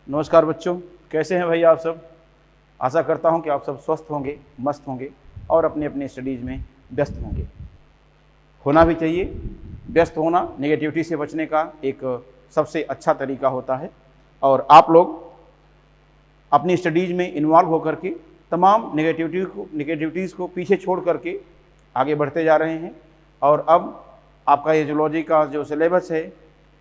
नमस्कार बच्चों, कैसे हैं भाई आप सब। आशा करता हूं कि आप सब स्वस्थ होंगे, मस्त होंगे और अपने अपने स्टडीज़ में व्यस्त होंगे। होना भी चाहिए। व्यस्त होना नेगेटिविटी से बचने का एक सबसे अच्छा तरीका होता है और आप लोग अपनी स्टडीज़ में इन्वॉल्व होकर के तमाम नेगेटिविटीज़ को पीछे छोड़ करके आगे बढ़ते जा रहे हैं। और अब आपका ये जूलॉजी का जो सिलेबस है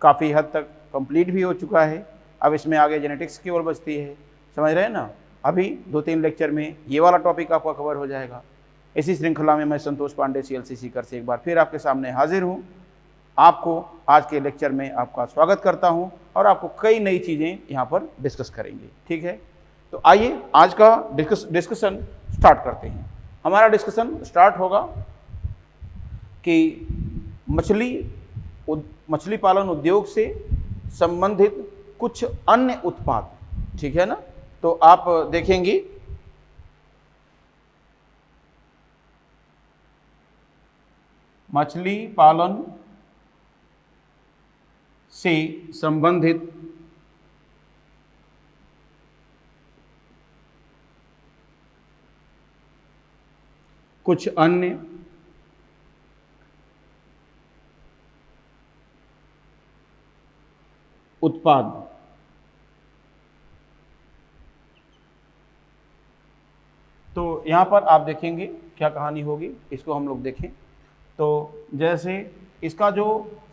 काफ़ी हद तक कंप्लीट भी हो चुका है। अब इसमें आगे जेनेटिक्स की ओर बचती है, समझ रहे हैं ना। अभी 2-3 लेक्चर में ये वाला टॉपिक आपका कवर हो जाएगा। इसी श्रृंखला में मैं संतोष पांडे CLCC कर से एक बार फिर आपके सामने हाजिर हूँ। आपको आज के लेक्चर में आपका स्वागत करता हूँ और आपको कई नई चीज़ें यहाँ पर डिस्कस करेंगे, ठीक है। तो आइए आज का डिस्कशन स्टार्ट करते हैं। हमारा डिस्कशन स्टार्ट होगा कि मछली पालन उद्योग से संबंधित कुछ अन्य उत्पाद, ठीक है ना। तो आप देखेंगे मछली पालन से संबंधित कुछ अन्य उत्पाद। तो यहाँ पर आप देखेंगे क्या कहानी होगी, इसको हम लोग देखें। तो जैसे इसका जो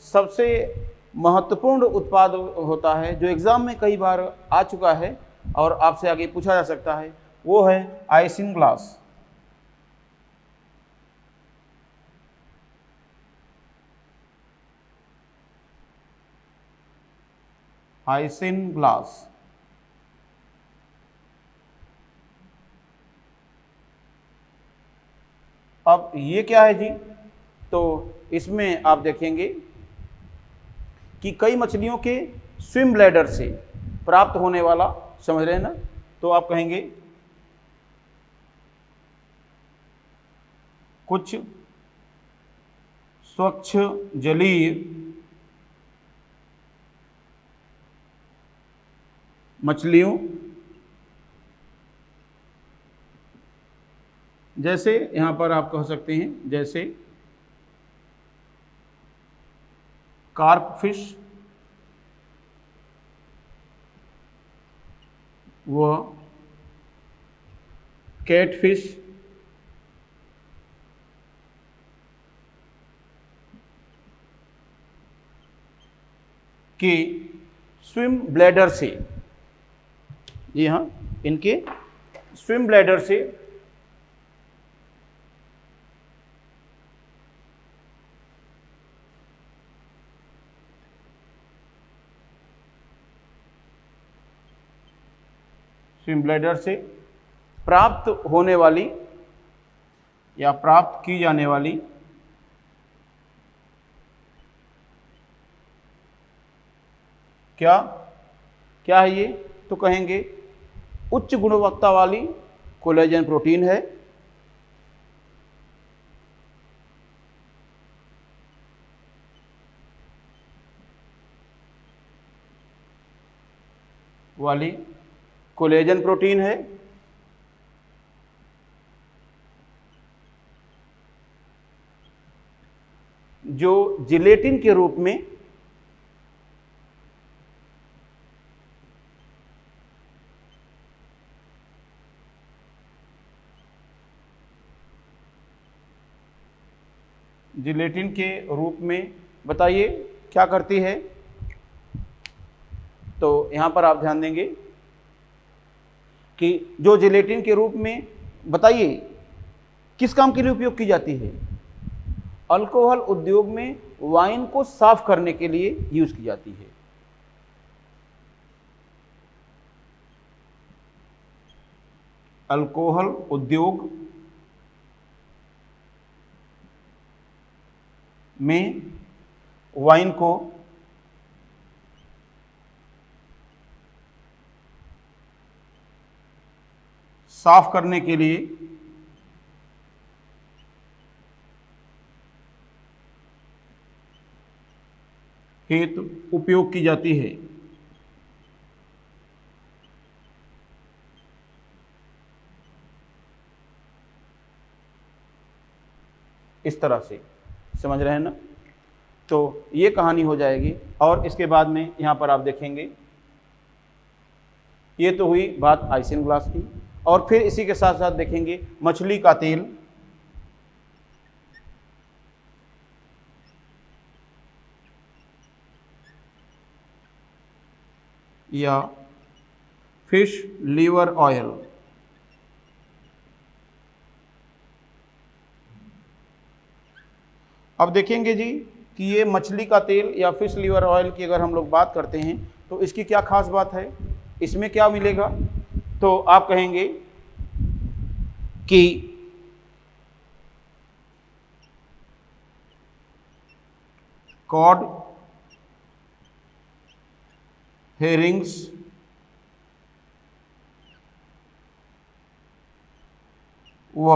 सबसे महत्वपूर्ण उत्पाद होता है, जो एग्ज़ाम में कई बार आ चुका है और आपसे आगे पूछा जा सकता है, वो है आइसिनग्लास। आइसिनग्लास अब ये क्या है जी। तो इसमें आप देखेंगे कि कई मछलियों के स्विम ब्लैडर से प्राप्त होने वाला, समझ रहे हैं ना। तो आप कहेंगे कुछ स्वच्छ जलीय मछलियों, जैसे यहां पर आप कह सकते हैं जैसे कार्प फिश व कैटफिश के स्विम ब्लैडर से, जी हाँ, इनके स्विम ब्लैडर से प्राप्त होने वाली या प्राप्त की जाने वाली क्या क्या है ये। तो कहेंगे उच्च गुणवत्ता वाली कोलेजन प्रोटीन है, वाली कोलेजन प्रोटीन है, जो जिलेटिन के रूप में बताइए क्या करती है। तो यहां पर आप ध्यान देंगे कि जो जिलेटिन के रूप में, बताइए किस काम के लिए उपयोग की जाती है। अल्कोहल उद्योग में वाइन को साफ करने के लिए यूज की जाती है। अल्कोहल उद्योग में वाइन को साफ करने के लिए हेतु उपयोग की जाती है। इस तरह से, समझ रहे हैं ना। तो ये कहानी हो जाएगी। और इसके बाद में यहाँ पर आप देखेंगे, ये तो हुई बात आइसेनग्लास की। और फिर इसी के साथ साथ देखेंगे मछली का तेल, या फिश लीवर ऑयल। अब देखेंगे जी कि ये मछली का तेल या फिश लीवर ऑयल की अगर हम लोग बात करते हैं तो इसकी क्या खास बात है, इसमें क्या मिलेगा। तो आप कहेंगे कि कॉड, हेरिंग्स, व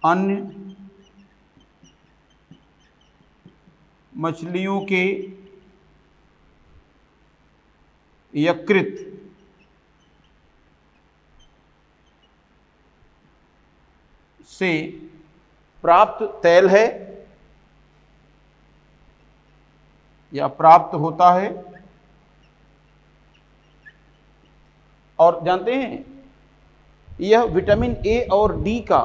अन्य मछलियों के यकृत से प्राप्त तेल है या प्राप्त होता है। और जानते हैं यह विटामिन ए और डी का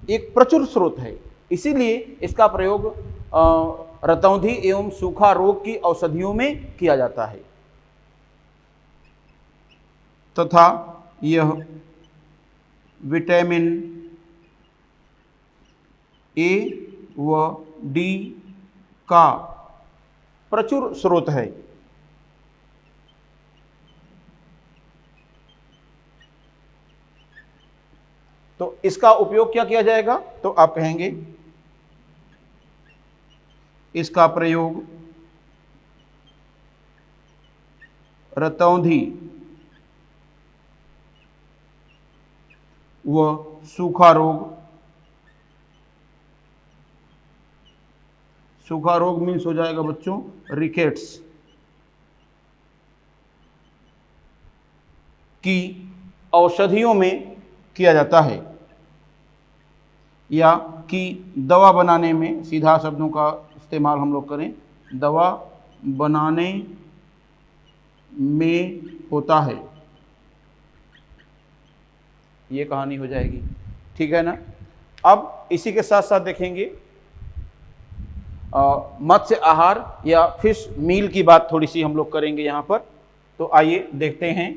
एक प्रचुर स्रोत है, इसीलिए इसका प्रयोग रतौंधी एवं सूखा रोग की औषधियों में किया जाता है। तथा यह विटामिन ए व डी का प्रचुर स्रोत है। तो इसका उपयोग क्या किया जाएगा, तो आप कहेंगे इसका प्रयोग रतौंधी व सूखा रोग, सूखा रोग मीन्स हो जाएगा बच्चों रिकेट्स की औषधियों में किया जाता है, या कि दवा बनाने में, सीधा शब्दों का इस्तेमाल हम लोग करें, दवा बनाने में होता है। ये कहानी हो जाएगी, ठीक है ना। अब इसी के साथ साथ देखेंगे मत्स्य आहार या फिश मील की बात थोड़ी सी हम लोग करेंगे यहाँ पर। तो आइए देखते हैं।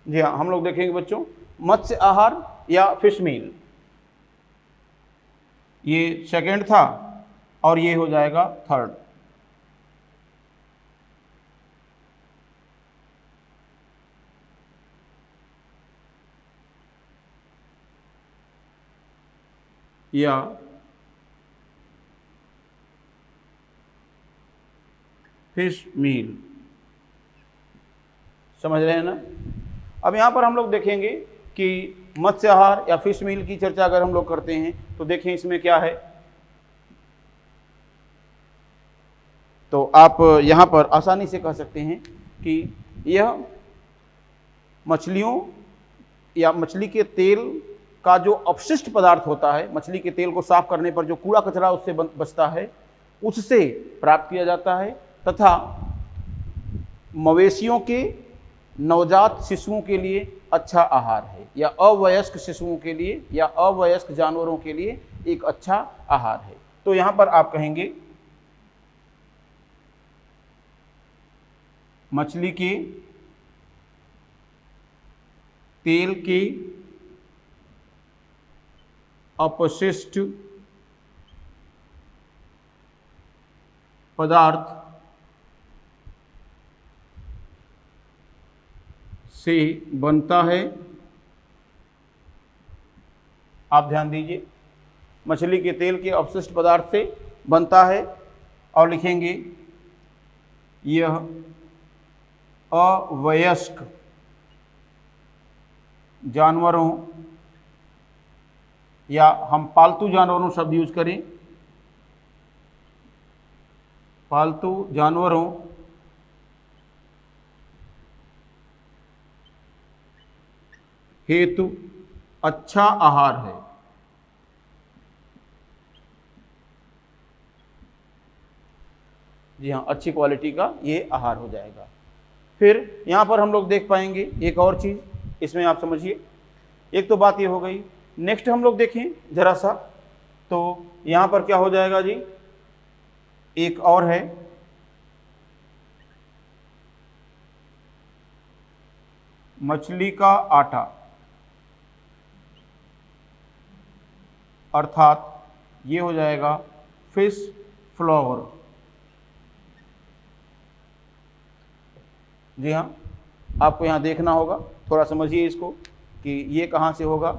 जी हाँ, हम लोग देखेंगे बच्चों मत्स्य आहार या फिश मील, ये सेकंड था और ये हो जाएगा थर्ड। या फिश मील, समझ रहे हैं ना। अब यहाँ पर हम लोग देखेंगे कि मत्स्य आहार या फिश मील की चर्चा अगर हम लोग करते हैं तो देखें इसमें क्या है। तो आप यहाँ पर आसानी से कह सकते हैं कि यह मछलियों या मछली के तेल का जो अपशिष्ट पदार्थ होता है, मछली के तेल को साफ करने पर जो कूड़ा कचरा उससे बचता है, उससे प्राप्त किया जाता है, तथा मवेशियों के नवजात शिशुओं के लिए अच्छा आहार है, या अवयस्क शिशुओं के लिए या अवयस्क जानवरों के लिए एक अच्छा आहार है। तो यहाँ पर आप कहेंगे मछली के तेल के अपशिष्ट पदार्थ से बनता है। आप ध्यान दीजिए, मछली के तेल के अपशिष्ट पदार्थ से बनता है। और लिखेंगे यह अवयस्क जानवरों या हम पालतू जानवरों शब्द यूज करें, पालतू जानवरों हेतु अच्छा आहार है। जी हाँ, अच्छी क्वालिटी का ये आहार हो जाएगा। फिर यहाँ पर हम लोग देख पाएंगे एक और चीज़, इसमें आप समझिए, एक तो बात ये हो गई। नेक्स्ट हम लोग देखें जरा सा, तो यहाँ पर क्या हो जाएगा जी, एक और है मछली का आटा, अर्थात ये हो जाएगा फिश फ्लावर। जी हाँ, आपको यहाँ देखना होगा, थोड़ा समझिए इसको कि ये कहाँ से होगा।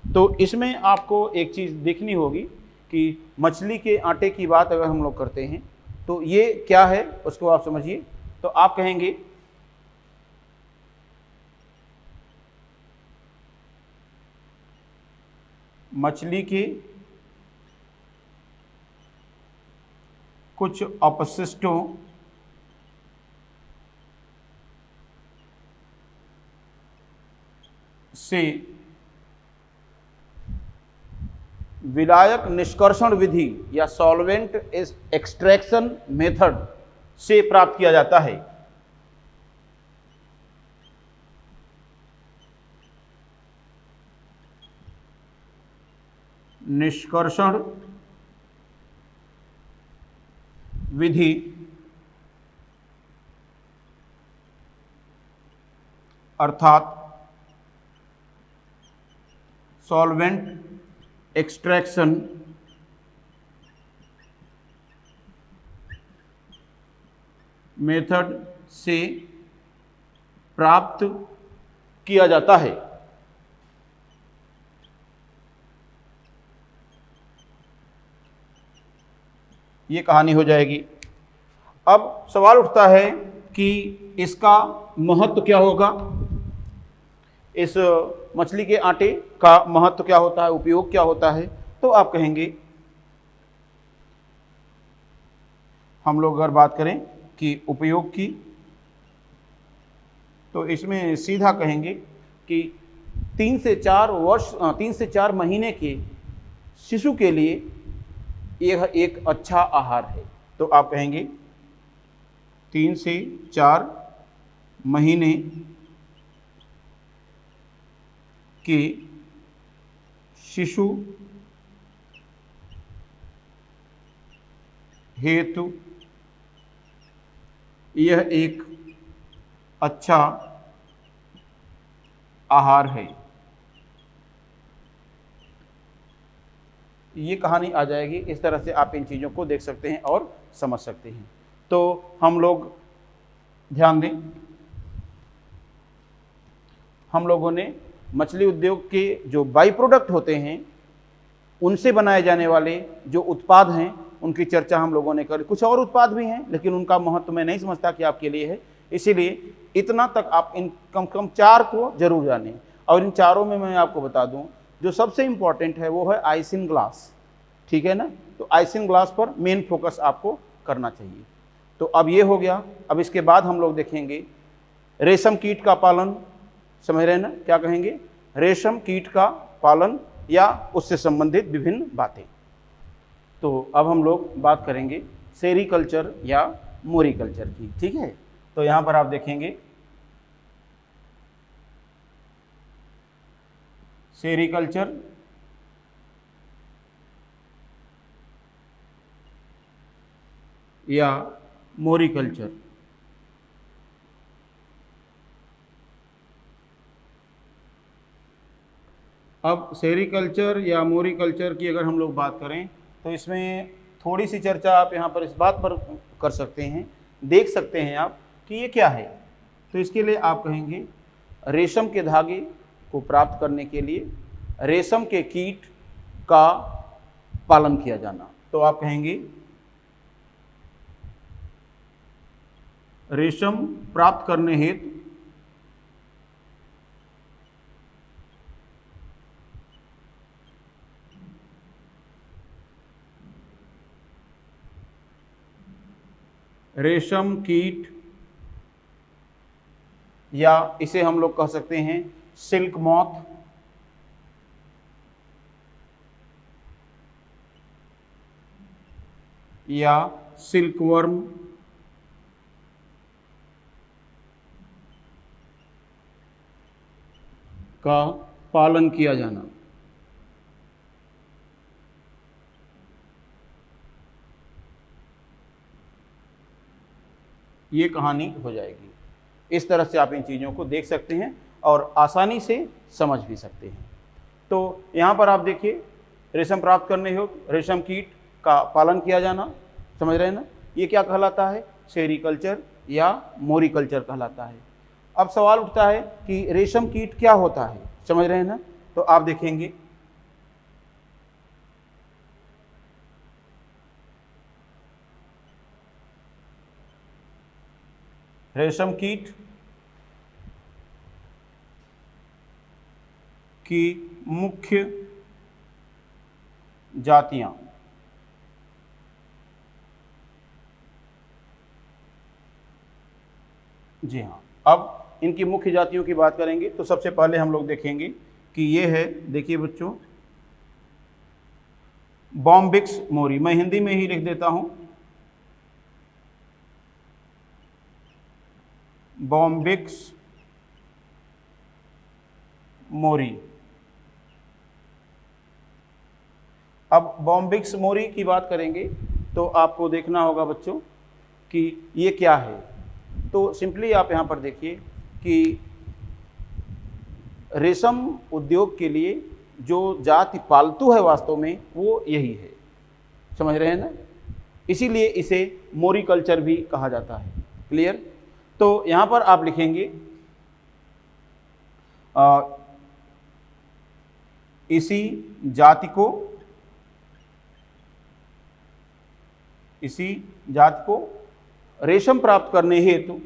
तो इसमें आपको एक चीज़ देखनी होगी कि मछली के आटे की बात अगर हम लोग करते हैं तो ये क्या है उसको आप समझिए। तो आप कहेंगे मछली के कुछ अपशिष्टों से विलायक निष्कर्षण विधि या सॉल्वेंट एक्सट्रैक्शन मेथड से प्राप्त किया जाता है। निष्कर्षण विधि अर्थात सॉल्वेंट एक्सट्रैक्शन मेथड से प्राप्त किया जाता है। ये कहानी हो जाएगी। अब सवाल उठता है कि इसका महत्व क्या होगा, इस मछली के आटे का महत्व क्या होता है, उपयोग क्या होता है। तो आप कहेंगे, हम लोग अगर बात करें कि उपयोग की, तो इसमें सीधा कहेंगे कि 3 से 4 महीने के शिशु के लिए यह एक अच्छा आहार है। तो आप कहेंगे 3 से 4 महीने के शिशु हेतु यह एक अच्छा आहार है। ये कहानी आ जाएगी। इस तरह से आप इन चीज़ों को देख सकते हैं और समझ सकते हैं। तो हम लोग ध्यान दें, हम लोगों ने मछली उद्योग के जो बाई प्रोडक्ट होते हैं, उनसे बनाए जाने वाले जो उत्पाद हैं, उनकी चर्चा हम लोगों ने करी। कुछ और उत्पाद भी हैं, लेकिन उनका महत्व मैं नहीं समझता कि आपके लिए है, इसीलिए इतना तक आप इन कम से कम 4 को जरूर जानें। और इन चारों में मैं आपको बता दूं, जो सबसे इंपॉर्टेंट है वो है आइसिन ग्लास, ठीक है ना। तो आइसिन ग्लास पर मेन फोकस आपको करना चाहिए। तो अब ये हो गया। अब इसके बाद हम लोग देखेंगे रेशम कीट का पालन, समझ रहे हैं ना, क्या कहेंगे, रेशम कीट का पालन या उससे संबंधित विभिन्न बातें। तो अब हम लोग बात करेंगे सेरीकल्चर या मोरीकल्चर की, ठीक है। तो यहां पर आप देखेंगे सेरीकल्चर या मोरीकल्चर। अब सेरीकल्चर या मोरीकल्चर की अगर हम लोग बात करें तो इसमें थोड़ी सी चर्चा आप यहाँ पर इस बात पर कर सकते हैं, देख सकते हैं आप कि ये क्या है। तो इसके लिए आप कहेंगे रेशम के धागे को प्राप्त करने के लिए रेशम के कीट का पालन किया जाना। तो आप कहेंगे रेशम प्राप्त करने हेतु रेशम कीट, या इसे हम लोग कह सकते हैं सिल्क मॉथ, या सिल्कवर्म, का पालन किया जाना। ये कहानी हो जाएगी। इस तरह से आप इन चीज़ों को देख सकते हैं और आसानी से समझ भी सकते हैं। तो यहाँ पर आप देखिए, रेशम प्राप्त करने हेतु रेशम कीट का पालन किया जाना, समझ रहे हैं ना, ये क्या कहलाता है, सेरीकल्चर या मोरीकल्चर कहलाता है। अब सवाल उठता है कि रेशम कीट क्या होता है, समझ रहे हैं ना, तो आप देखेंगे रेशम कीट की मुख्य जातियां, जी हाँ। अब इनकी मुख्य जातियों की बात करेंगे तो सबसे पहले हम लोग देखेंगे कि ये है, देखिए बच्चों, बॉम्बिक्स मोरी। मैं हिंदी में ही लिख देता हूं, बॉम्बिक्स मोरी। अब बॉम्बिक्स मोरी की बात करेंगे तो आपको देखना होगा बच्चों कि ये क्या है। तो सिंपली आप यहाँ पर देखिए कि रेशम उद्योग के लिए जो जाति पालतू है वास्तव में वो यही है, समझ रहे हैं ना, इसीलिए इसे मोरीकल्चर भी कहा जाता है। क्लियर। तो यहाँ पर आप लिखेंगे इसी जाति को रेशम प्राप्त करने हेतु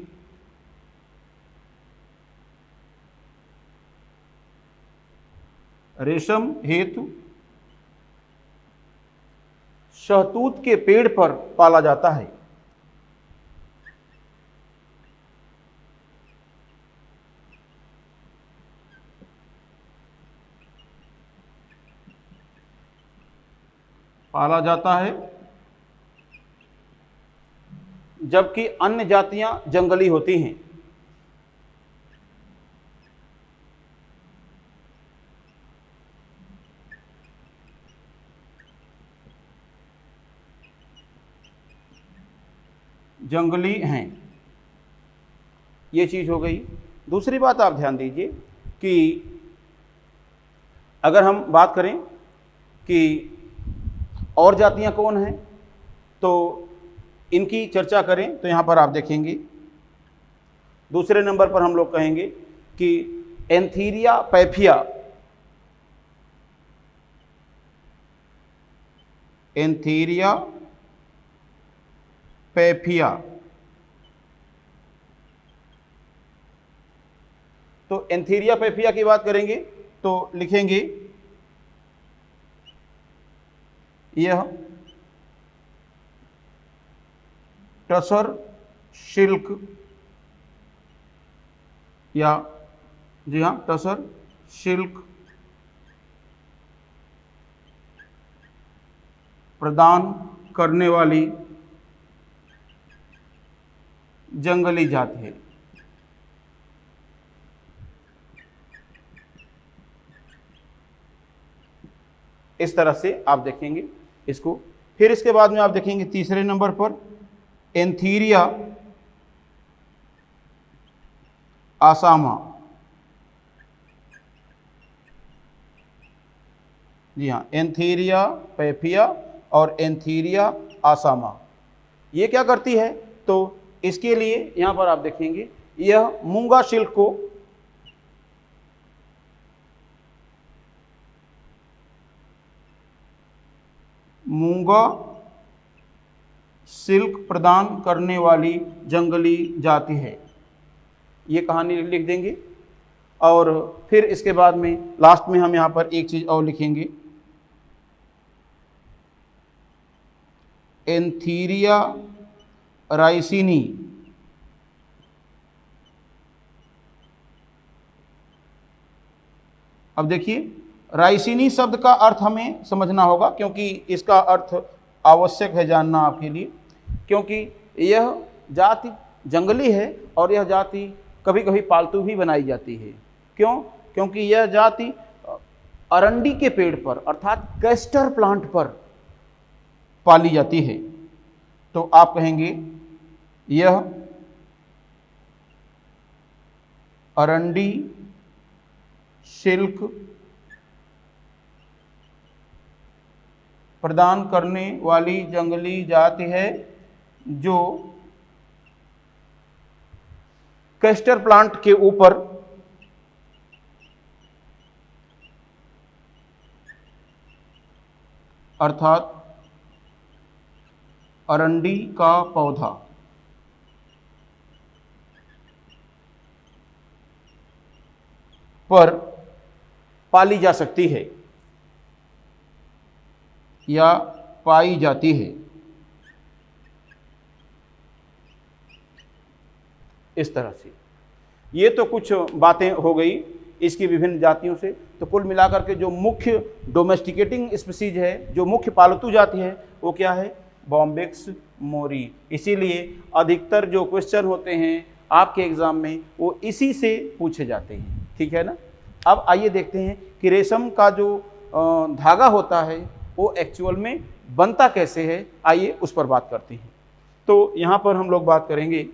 शहतूत के पेड़ पर पाला जाता है। जबकि अन्य जातियां जंगली होती हैं। जंगली हैं, ये चीज हो गई। दूसरी बात आप ध्यान दीजिए कि अगर हम बात करें कि और जातियां कौन हैं तो इनकी चर्चा करें तो यहां पर आप देखेंगे दूसरे नंबर पर हम लोग कहेंगे कि एंथीरिया पैफिया, एंथीरिया पैफिया। तो एंथीरिया पैफिया की बात करेंगे तो लिखेंगे यह टसर सिल्क, या जी हाँ टसर सिल्क प्रदान करने वाली जंगली जाति है। इस तरह से आप देखेंगे इसको। फिर इसके बाद में आप देखेंगे तीसरे नंबर पर एंथीरिया आसामा, जी हाँ एंथीरिया पैफिया और एंथीरिया आसामा। ये क्या करती है तो इसके लिए यहां पर आप देखेंगे यह मूंगा सिल्क को मूंगा सिल्क प्रदान करने वाली जंगली जाति है। ये कहानी लिख देंगे। और फिर इसके बाद में लास्ट में हम यहां पर एक चीज और लिखेंगे, एंथीरिया राइसिनी। अब देखिए, राइसिनी शब्द का अर्थ हमें समझना होगा, क्योंकि इसका अर्थ आवश्यक है जानना आपके लिए, क्योंकि यह जाति जंगली है और यह जाति कभी कभी पालतू भी बनाई जाती है। क्यों? क्योंकि यह जाति अरंडी के पेड़ पर अर्थात कैस्टर प्लांट पर पाली जाती है। तो आप कहेंगे यह अरंडी सिल्क प्रदान करने वाली जंगली जाति है जो कैस्टर प्लांट के ऊपर अर्थात अरंडी का पौधा पर पाली जा सकती है या पाई जाती है। इस तरह से ये तो कुछ बातें हो गई इसकी विभिन्न जातियों से। तो कुल मिलाकर के जो मुख्य डोमेस्टिकेटिंग स्पीसीज है, जो मुख्य पालतू जाति है, वो क्या है? बॉम्बेक्स मोरी। इसीलिए अधिकतर जो क्वेश्चन होते हैं आपके एग्जाम में वो इसी से पूछे जाते हैं, ठीक है ना। अब आइए देखते हैं कि रेशम का जो धागा होता है वो एक्चुअल में बनता कैसे है, आइए उस पर बात करते हैं। तो यहाँ पर हम लोग बात करेंगे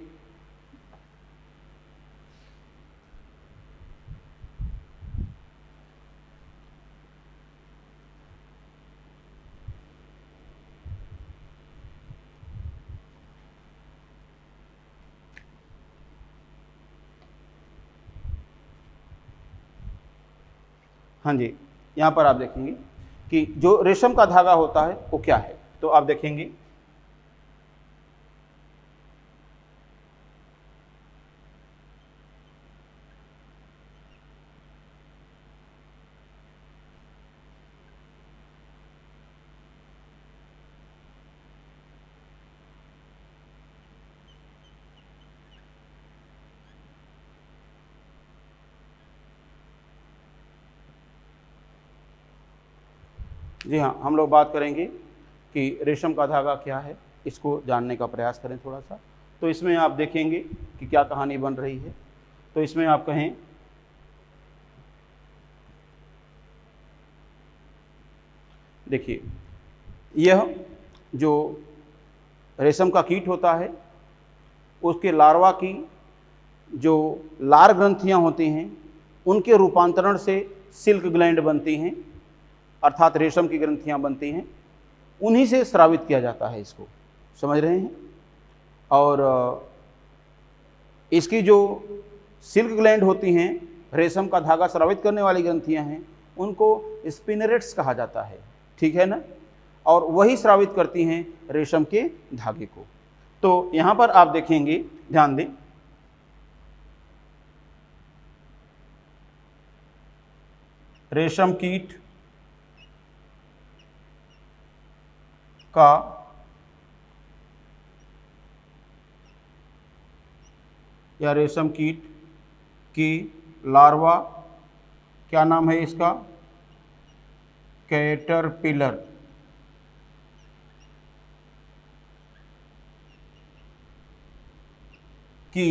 हाँ जी, यहाँ पर आप देखेंगे कि जो रेशम का धागा होता है वो क्या है। तो आप देखेंगे जी हाँ, हम लोग बात करेंगे कि रेशम का धागा क्या है, इसको जानने का प्रयास करें थोड़ा सा। तो इसमें आप देखेंगे कि क्या कहानी बन रही है। तो इसमें आप कहें देखिए, यह जो रेशम का कीट होता है उसके लार्वा की जो लार ग्रंथियां होती हैं उनके रूपांतरण से सिल्क ग्लैंड बनती हैं, अर्थात रेशम की ग्रंथियां बनती हैं, उन्हीं से स्रावित किया जाता है। इसको समझ रहे हैं। और इसकी जो सिल्क ग्लैंड होती हैं, रेशम का धागा स्रावित करने वाली ग्रंथियां हैं, उनको स्पिनरेट्स कहा जाता है, ठीक है ना। और वही स्रावित करती हैं रेशम के धागे को। तो यहाँ पर आप देखेंगे, ध्यान दें, रेशम कीट का या रेशम कीट की लार्वा, क्या नाम है इसका? कैटरपिलर। की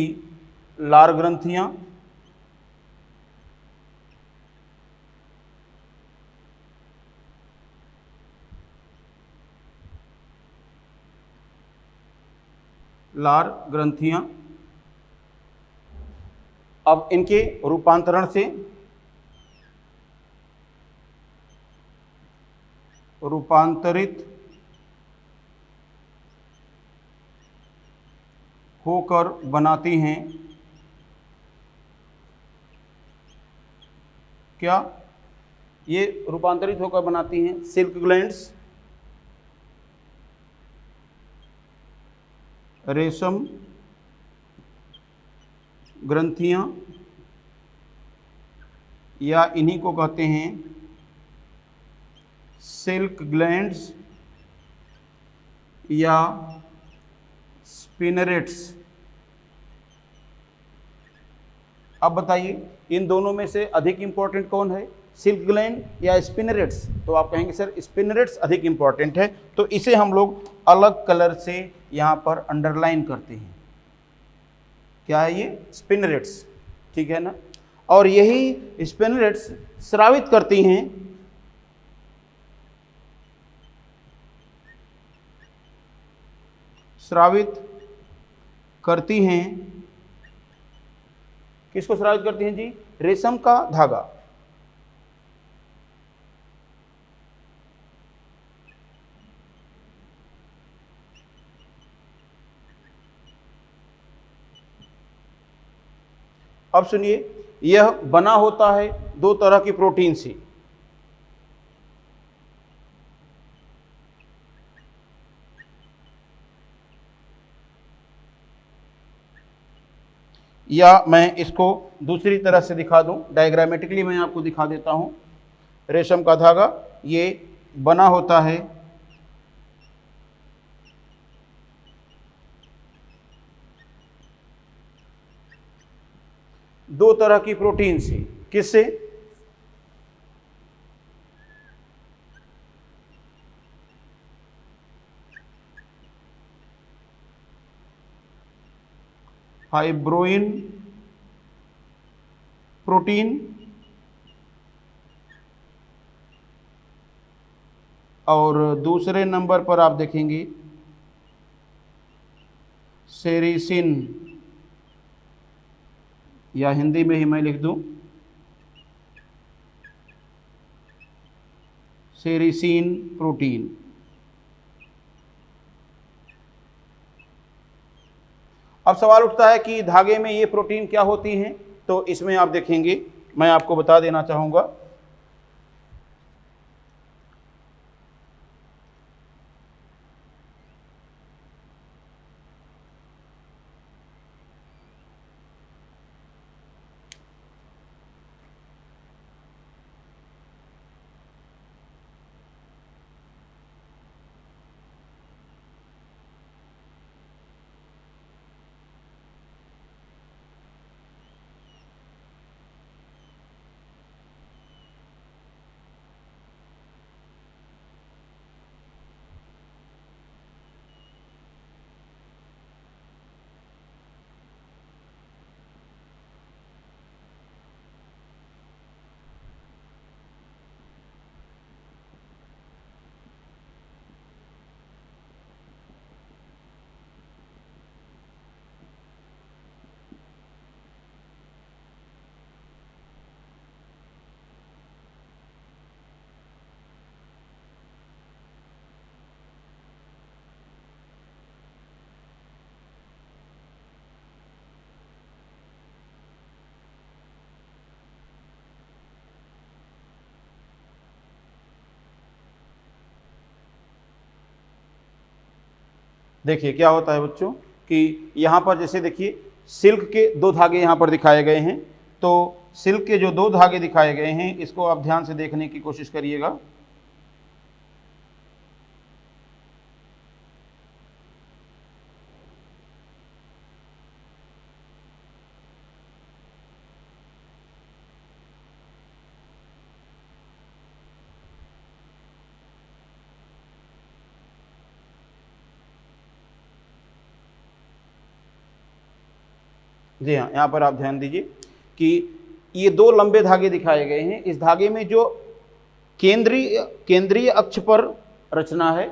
लार ग्रंथियां अब इनके रूपांतरण से रूपांतरित होकर बनाती हैं क्या? ये रूपांतरित होकर बनाती हैं सिल्क ग्लैंड्स, रेशम ग्रंथियां, या इन्हीं को कहते हैं सिल्क ग्लैंड्स या स्पिनरेट्स। अब बताइए इन दोनों में से अधिक इंपॉर्टेंट कौन है, सिल्क ग्लैंड या स्पिनरेट्स? तो आप कहेंगे सर स्पिनरेट्स अधिक इंपॉर्टेंट है, तो इसे हम लोग अलग कलर से यहाँ पर अंडरलाइन करते हैं। क्या है ये? स्पिनरेट्स, ठीक है ना। और यही स्पिनरेट्स स्रावित करती हैं किसको स्रावित करती हैं जी? रेशम का धागा। अब सुनिए, यह बना होता है दो तरह की प्रोटीन से। या मैं इसको दूसरी तरह से दिखा दूं, डायग्रामेटिकली मैं आपको दिखा देता हूं। रेशम का धागा ये बना होता है दो तरह की प्रोटीन से। किससे? फाइब्रोइन प्रोटीन और दूसरे नंबर पर आप देखेंगे सेरिसिन, या हिंदी में ही मैं लिख दूं सेरिसिन प्रोटीन। अब सवाल उठता है कि धागे में ये प्रोटीन क्या होती हैं? तो इसमें आप देखेंगे, मैं आपको बता देना चाहूंगा। देखिए क्या होता है बच्चों कि यहाँ पर जैसे देखिए सिल्क के दो धागे यहाँ पर दिखाए गए हैं। तो सिल्क के जो दो धागे दिखाए गए हैं इसको आप ध्यान से देखने की कोशिश करिएगा। जी हाँ, यहाँ पर आप ध्यान दीजिए कि ये दो लंबे धागे दिखाए गए हैं। इस धागे में जो केंद्रीय अक्ष पर रचना है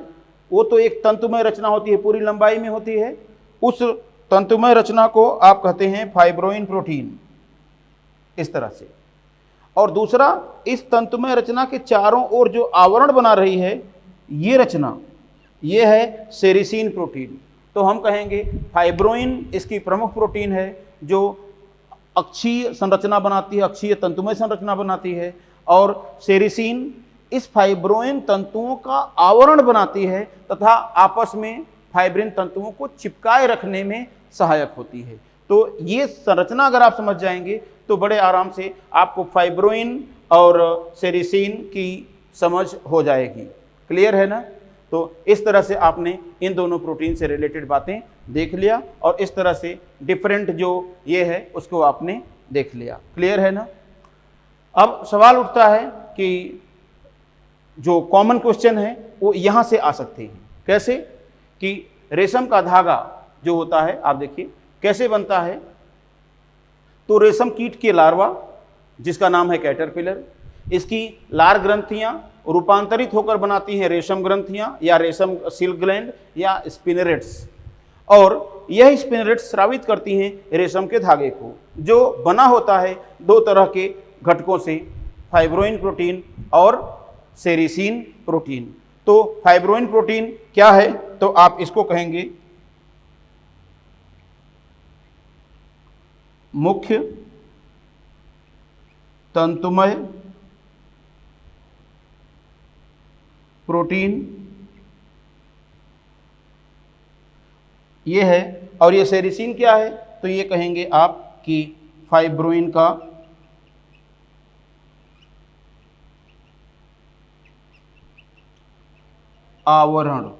वो तो एक तंतुमय रचना होती है, पूरी लंबाई में होती है। उस तंतुमय रचना को आप कहते हैं फाइब्रोइन प्रोटीन, इस तरह से। और दूसरा, इस तंतुमय रचना के चारों ओर जो आवरण बना रही है ये रचना, ये है सेरिसिन प्रोटीन। तो हम कहेंगे फाइब्रोइन इसकी प्रमुख प्रोटीन है जो अक्षीय संरचना बनाती है, अक्षीय तंतुमय संरचना बनाती है, और सेरिसिन इस फाइब्रोइन तंतुओं का आवरण बनाती है तथा आपस में फाइब्रिन तंतुओं को चिपकाए रखने में सहायक होती है। तो ये संरचना अगर आप समझ जाएंगे तो बड़े आराम से आपको फाइब्रोइन और सेरिसिन की समझ हो जाएगी। क्लियर है ना? तो इस तरह से आपने इन दोनों प्रोटीन से रिलेटेड बातें देख लिया और इस तरह से डिफरेंट जो ये है उसको आपने देख लिया। क्लियर है ना? अब सवाल उठता है कि जो कॉमन क्वेश्चन है वो यहां से आ सकते हैं। कैसे? कि रेशम का धागा जो होता है, आप देखिए कैसे बनता है। तो रेशम कीट के लार्वा जिसका नाम है कैटरपिलर, इसकी लार ग्रंथियां रूपांतरित होकर बनाती हैं रेशम ग्रंथियां या रेशम सिल्क ग्लैंड या स्पिनरेट्स, और यह स्पिनरेट्स स्रावित करती हैं रेशम के धागे को, जो बना होता है दो तरह के घटकों से, फाइब्रोइन प्रोटीन और सेरिसीन प्रोटीन। तो फाइब्रोइन प्रोटीन क्या है? तो आप इसको कहेंगे मुख्य तंतुमय प्रोटीन ये है, और ये सेरिसीन क्या है? तो ये कहेंगे आप कि फाइब्रोइन का आवरण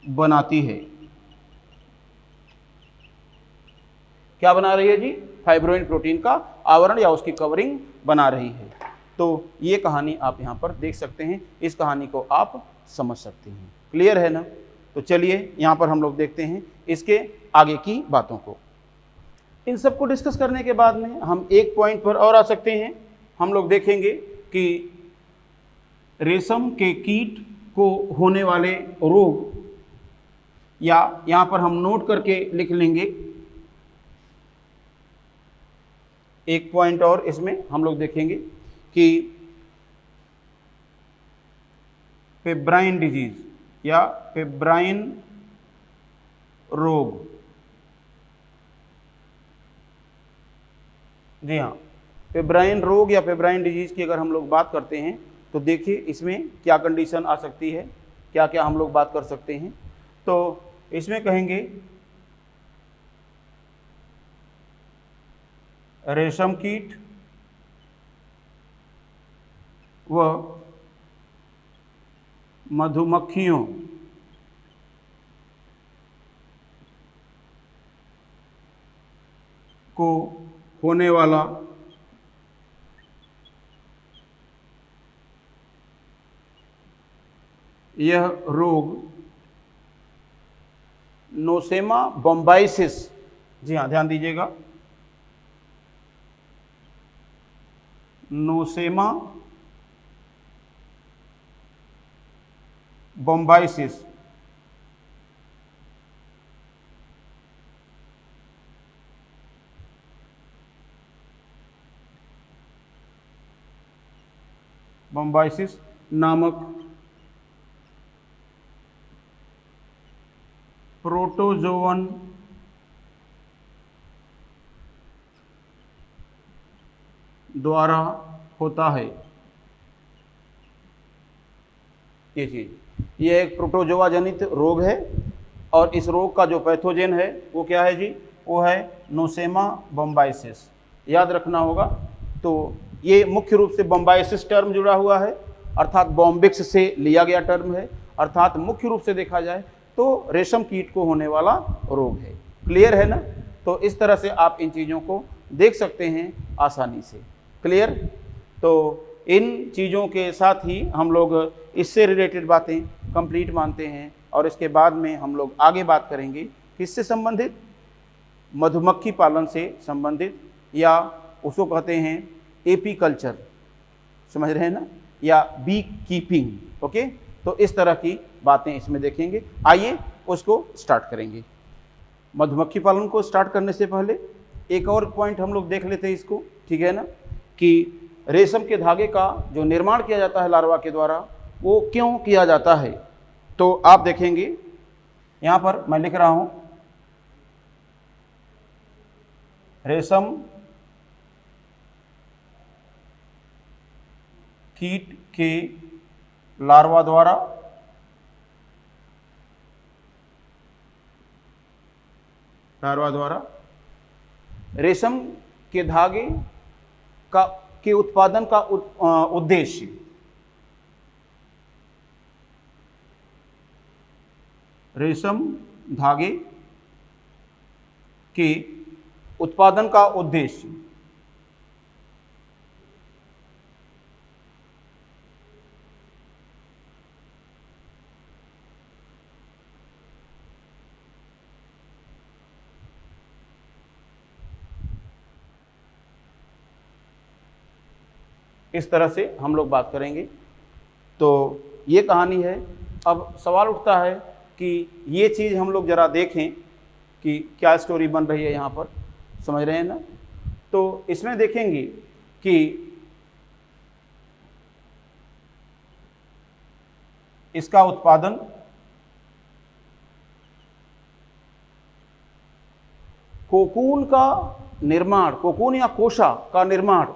बनाती है। क्या बना रही है जी? फाइब्रोइन प्रोटीन का आवरण या उसकी कवरिंग बना रही है। तो ये कहानी आप यहां पर देख सकते हैं, इस कहानी को आप समझ सकते हैं। क्लियर है ना? तो चलिए यहां पर हम लोग देखते हैं इसके आगे की बातों को। इन सबको डिस्कस करने के बाद में हम एक पॉइंट पर और आ सकते हैं। हम लोग देखेंगे कि रेशम के कीट को होने वाले रोग, या यहां पर हम नोट करके लिख लेंगे एक पॉइंट और, इसमें हम लोग देखेंगे कि पेब्राइन डिजीज या पेब्राइन रोग, जी हाँ, पेब्राइन रोग या पेब्राइन डिजीज की अगर हम लोग बात करते हैं तो देखिए इसमें क्या कंडीशन आ सकती है, क्या क्या हम लोग बात कर सकते हैं। तो इसमें कहेंगे रेशम कीट व मधुमक्खियों को होने वाला यह रोग नोसेमा बोम्बाइसिस, जी हाँ ध्यान दीजिएगा, नोसेमा बोम्बाइसिस बोम्बाइसिस नामक प्रोटोजोवन द्वारा होता है। ये चीज, ये एक प्रोटोजोआ जनित रोग है और इस रोग का जो पैथोजेन है वो क्या है जी? वो है नोसेमा बोम्बाइसिस। याद रखना होगा। तो ये मुख्य रूप से बोम्बाइसिस टर्म जुड़ा हुआ है, अर्थात बॉम्बिक्स से लिया गया टर्म है, अर्थात मुख्य रूप से देखा जाए तो रेशम कीट को होने वाला रोग है। क्लियर है ना? तो इस तरह से आप इन चीज़ों को देख सकते हैं आसानी से। क्लियर? तो इन चीज़ों के साथ ही हम लोग इससे रिलेटेड बातें कंप्लीट मानते हैं और इसके बाद में हम लोग आगे बात करेंगे किससे संबंधित? मधुमक्खी पालन से संबंधित, या उसको कहते हैं एपीकल्चर, समझ रहे हैं ना, या बी कीपिंग। ओके, तो इस तरह की बातें इसमें देखेंगे। आइए उसको स्टार्ट करेंगे। मधुमक्खी पालन को स्टार्ट करने से पहले एक और पॉइंट हम लोग देख लेते हैं इसको, ठीक है ना, कि रेशम के धागे का जो निर्माण किया जाता है लार्वा के द्वारा वो क्यों किया जाता है। तो आप देखेंगे यहाँ पर मैं लिख रहा हूँ, रेशम कीट के लार्वा द्वारा रेशम के धागे के उत्पादन का उद्देश्य रेशम धागे के उत्पादन का उद्देश्य इस तरह से हम लोग बात करेंगे। तो ये कहानी है। अब सवाल उठता है कि ये चीज़ हम लोग ज़रा देखें कि क्या स्टोरी बन रही है यहाँ पर, समझ रहे हैं ना। तो इसमें देखेंगे कि इसका उत्पादन कोकून का निर्माण, कोकून या कोशा का निर्माण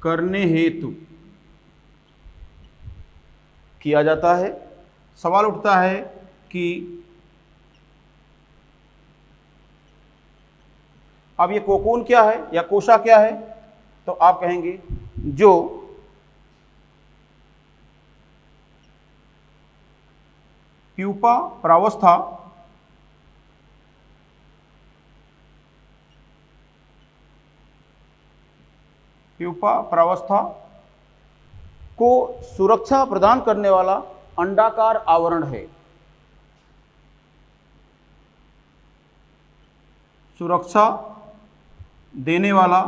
करने हेतु किया जाता है। सवाल उठता है कि अब ये कोकून क्या है या कोशा क्या है, तो आप कहेंगे जो प्यूपा प्रावस्था को सुरक्षा प्रदान करने वाला अंडाकार आवरण है। सुरक्षा देने वाला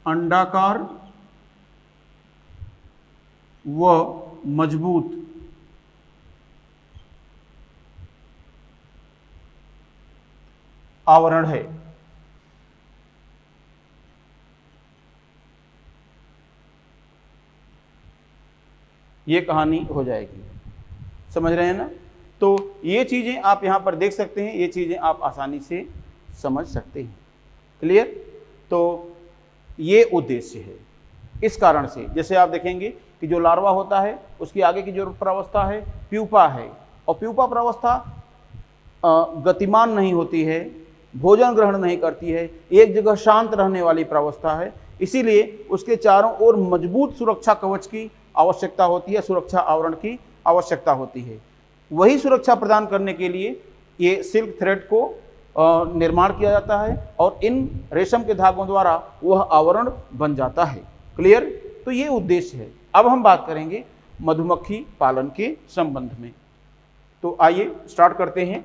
अंडाकार व मजबूत आवरण है। ये कहानी हो जाएगी, समझ रहे हैं ना। तो ये चीज़ें आप यहाँ पर देख सकते हैं, ये चीज़ें आप आसानी से समझ सकते हैं। क्लियर। तो ये उद्देश्य है। इस कारण से जैसे आप देखेंगे कि जो लार्वा होता है उसकी आगे की जो प्रावस्था है प्यूपा है, और प्यूपा प्रावस्था गतिमान नहीं होती है, भोजन ग्रहण नहीं करती है, एक जगह शांत रहने वाली प्रावस्था है। इसीलिए उसके चारों ओर मजबूत सुरक्षा कवच की आवश्यकता होती है, सुरक्षा आवरण की आवश्यकता होती है। वही सुरक्षा प्रदान करने के लिए ये सिल्क थ्रेड को निर्माण किया जाता है और इन रेशम के धागों द्वारा वह आवरण बन जाता है। क्लियर। तो ये उद्देश्य है। अब हम बात करेंगे मधुमक्खी पालन के संबंध में। तो आइए स्टार्ट करते हैं।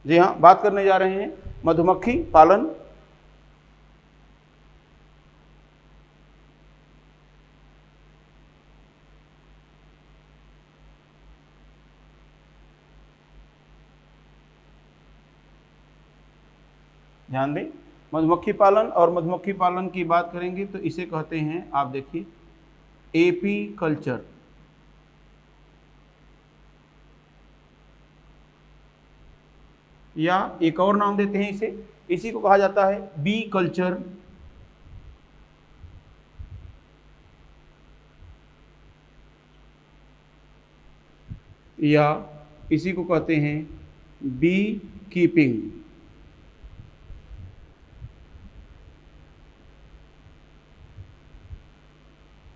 जी हाँ, बात करने जा रहे हैं मधुमक्खी पालन। ध्यान दें, मधुमक्खी पालन, और मधुमक्खी पालन की बात करेंगे तो इसे कहते हैं, आप देखिए, एपी कल्चर। या एक और नाम देते हैं इसे, इसी को कहा जाता है बी कल्चर, या इसी को कहते हैं बी कीपिंग।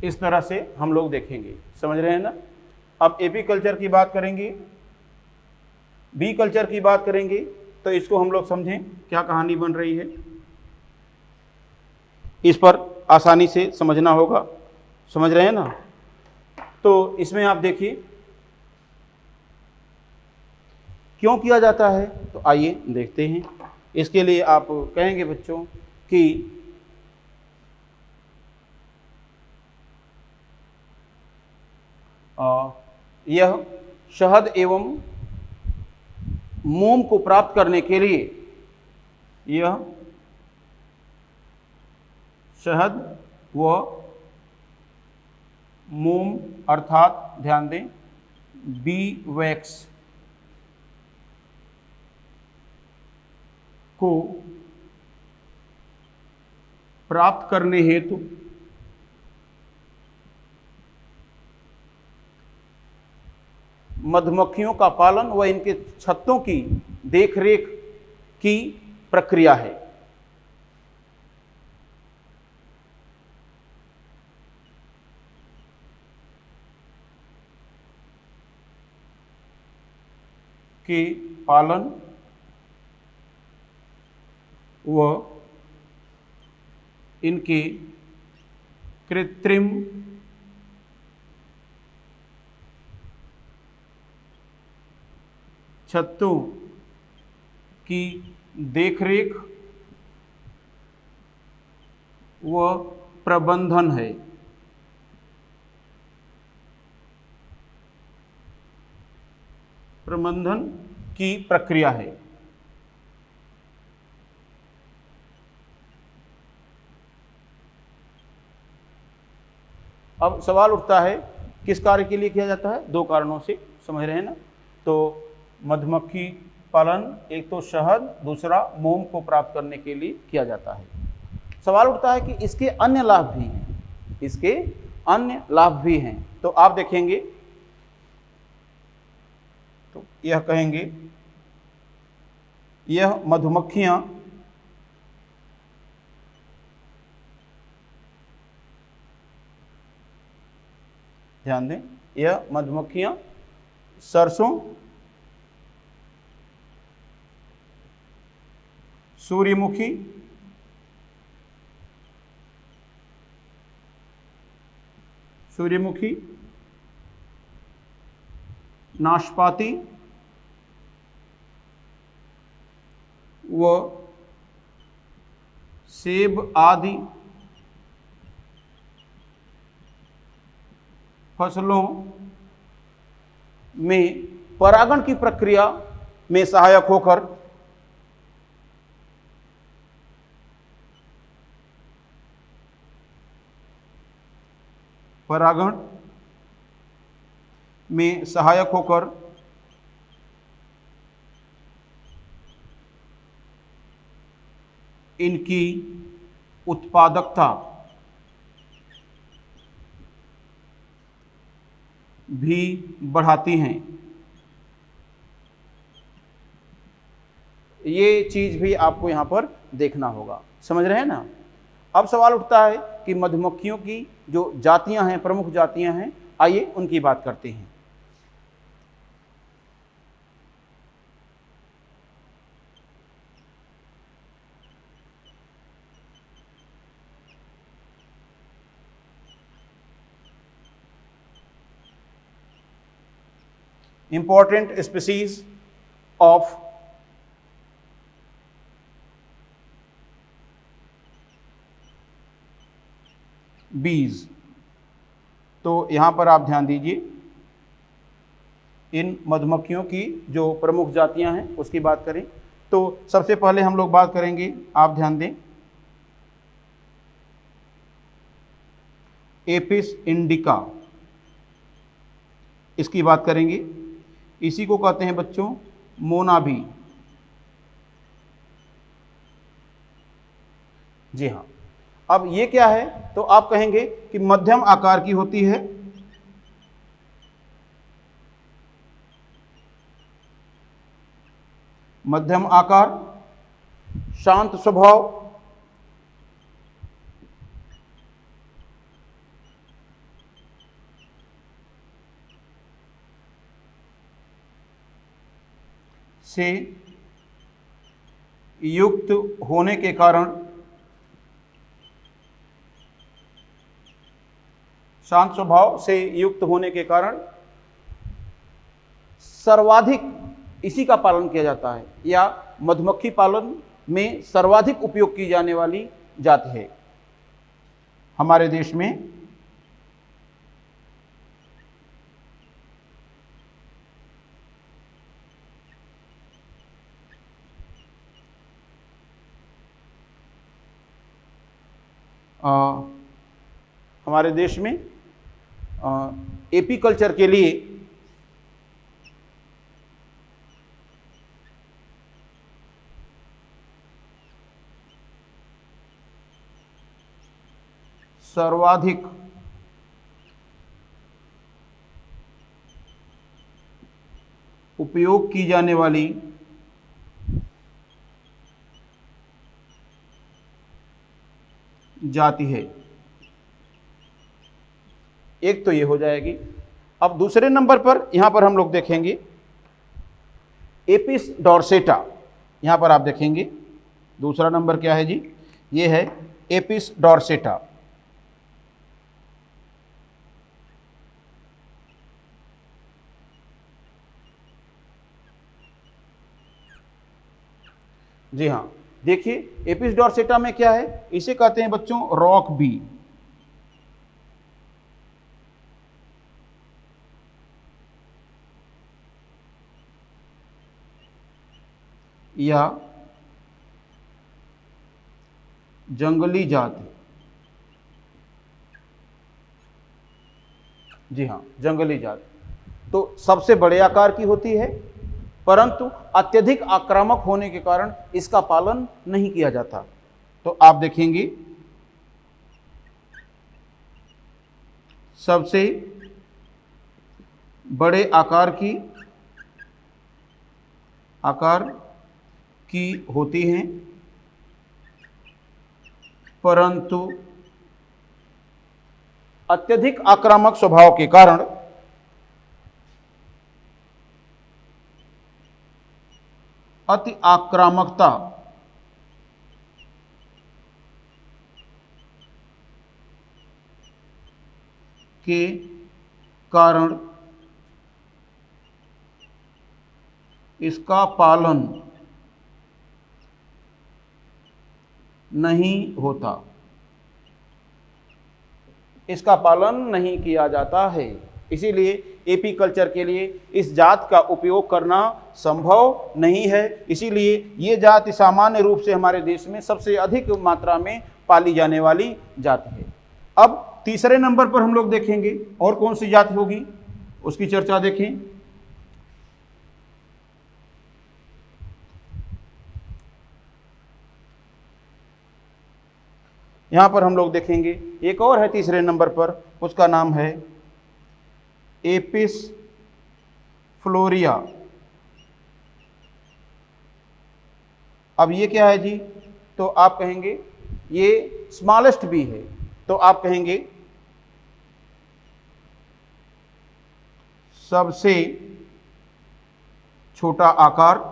इस तरह से हम लोग देखेंगे, समझ रहे हैं ना। अब एपी कल्चर की बात करेंगे, बी कल्चर की बात करेंगे, तो इसको हम लोग समझें क्या कहानी बन रही है। इस पर आसानी से समझना होगा, समझ रहे हैं ना। तो इसमें आप देखिए क्यों किया जाता है, तो आइए देखते हैं। इसके लिए आप कहेंगे बच्चों कि यह शहद एवं मोम को प्राप्त करने के लिए, यह शहद व मोम अर्थात ध्यान दें बी वैक्स को प्राप्त करने हेतु मधुमक्खियों का पालन व इनके छत्तों की देखरेख की प्रक्रिया है। के पालन व इनके कृत्रिम छत्तों की देखरेख व प्रबंधन है। प्रबंधन की प्रक्रिया है। अब सवाल उठता है किस कार्य के लिए किया जाता है? दो कारणों से, समझ रहे हैं ना। तो मधुमक्खी पालन एक तो शहद, दूसरा मोम को प्राप्त करने के लिए किया जाता है। सवाल उठता है कि इसके अन्य लाभ भी हैं, इसके अन्य लाभ भी हैं। तो आप देखेंगे तो यह कहेंगे यह मधुमक्खियां ध्यान दें, यह मधुमक्खियां सरसों, सूर्यमुखी, नाशपाती व सेब आदि फसलों में परागण की प्रक्रिया में सहायक होकर इनकी उत्पादकता भी बढ़ाती हैं। ये चीज भी आपको यहां पर देखना होगा, समझ रहे हैं ना। अब सवाल उठता है कि मधुमक्खियों की जो जातियां हैं, प्रमुख जातियां हैं, आइए उनकी बात करते हैं। Important species of bees। तो यहां पर आप ध्यान दीजिए, इन मधुमक्खियों की जो प्रमुख जातियां हैं उसकी बात करें तो सबसे पहले हम लोग बात करेंगे, आप ध्यान दें, एपिस इंडिका, इसकी बात करेंगे। इसी को कहते हैं बच्चों मोनाबी। जी हाँ। अब ये क्या है? तो आप कहेंगे कि मध्यम आकार की होती है, मध्यम आकार, शांत स्वभाव, से युक्त होने के कारण, शांत स्वभाव से युक्त होने के कारण सर्वाधिक इसी का पालन किया जाता है, या मधुमक्खी पालन में सर्वाधिक उपयोग की जाने वाली जाति है हमारे देश में। हमारे देश में एपीकल्चर के लिए सर्वाधिक उपयोग की जाने वाली जाति है। एक तो ये हो जाएगी। अब दूसरे नंबर पर यहां पर हम लोग देखेंगे एपिस डॉर्सेटा। यहां पर आप देखेंगे दूसरा नंबर क्या है जी, ये है एपिस डॉर्सेटा। जी हाँ, देखिए एपिस डॉर्सेटा में क्या है, इसे कहते हैं बच्चों रॉक बी। या जंगली जाति। जी हाँ, जंगली जाति तो सबसे बड़े आकार की होती है, परंतु अत्यधिक आक्रामक होने के कारण इसका पालन नहीं किया जाता। तो आप देखेंगे सबसे बड़े आकार की होती हैं, परंतु अत्यधिक आक्रामक स्वभाव के कारण अति आक्रामकता के कारण इसका पालन नहीं होता, इसका पालन नहीं किया जाता है। इसीलिए एपीकल्चर के लिए इस जात का उपयोग करना संभव नहीं है। इसीलिए ये जाति सामान्य रूप से हमारे देश में सबसे अधिक मात्रा में पाली जाने वाली जाति है। अब तीसरे नंबर पर हम लोग देखेंगे और कौन सी जाति होगी, उसकी चर्चा देखें। यहां पर हम लोग देखेंगे एक और है तीसरे नंबर पर, उसका नाम है एपिस फ्लोरिया। अब ये क्या है जी, तो आप कहेंगे ये स्मॉलेस्ट बी है, तो आप कहेंगे सबसे छोटा आकार,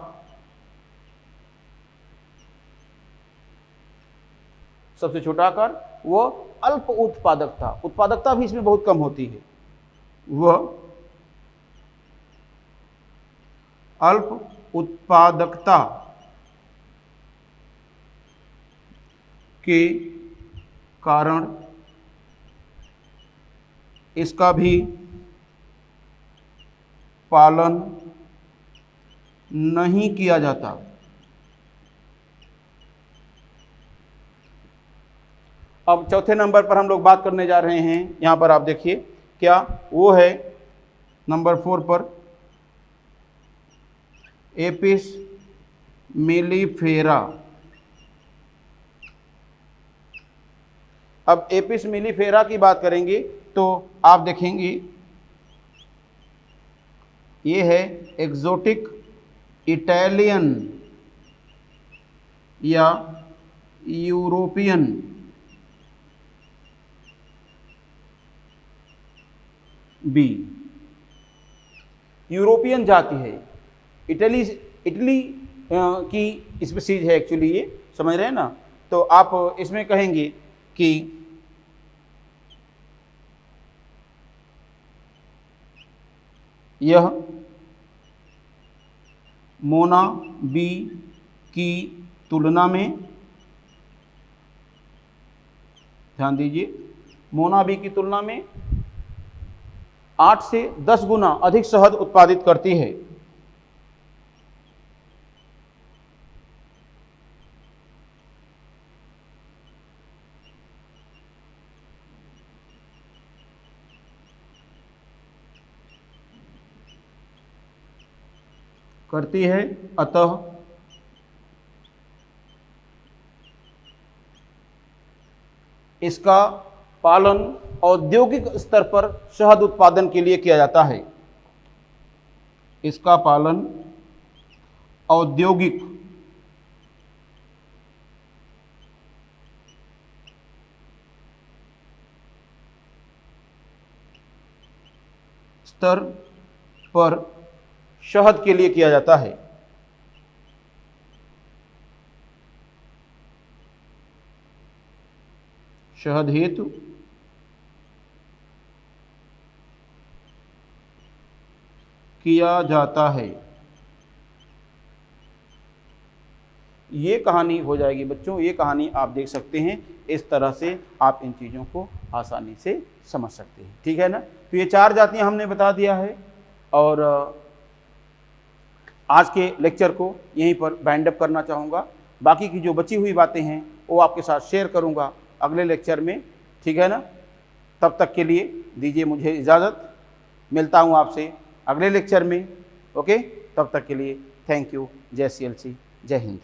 सबसे छोटा आकार, वो अल्प उत्पादकता भी इसमें बहुत कम होती है, वह अल्प उत्पादकता के कारण इसका भी पालन नहीं किया जाता। अब चौथे नंबर पर हम लोग बात करने जा रहे हैं, यहां पर आप देखिए क्या, वो है नंबर 4 पर एपिस मेलिफेरा। अब एपिस मेलिफेरा की बात करेंगे तो आप देखेंगे ये है एक्सोटिक इटालियन या यूरोपियन बी। यूरोपियन जाति है, इटली की स्पीसीज है एक्चुअली, ये समझ रहे हैं ना। तो आप इसमें कहेंगे कि यह मोना बी की तुलना में, ध्यान दीजिए, मोना बी की तुलना में 8 से 10 गुना अधिक शहद उत्पादित करती है। करती है, अतः इसका पालन औद्योगिक स्तर पर शहद उत्पादन के लिए किया जाता है। इसका पालन औद्योगिक स्तर पर शहद के लिए किया जाता है। शहद हेतु किया जाता है। ये कहानी हो जाएगी बच्चों, ये कहानी आप देख सकते हैं। इस तरह से आप इन चीज़ों को आसानी से समझ सकते हैं, ठीक है ना। तो ये 4 जातियां हमने बता दिया है और आज के लेक्चर को यहीं पर वाइंड अप करना चाहूँगा। बाकी की जो बची हुई बातें हैं वो आपके साथ शेयर करूँगा अगले लेक्चर में, ठीक है ना। तब तक के लिए दीजिए मुझे इजाज़त, मिलता हूँ आपसे अगले लेक्चर में। ओके, तब तक के लिए थैंक यू। जय CLC, जय हिंद।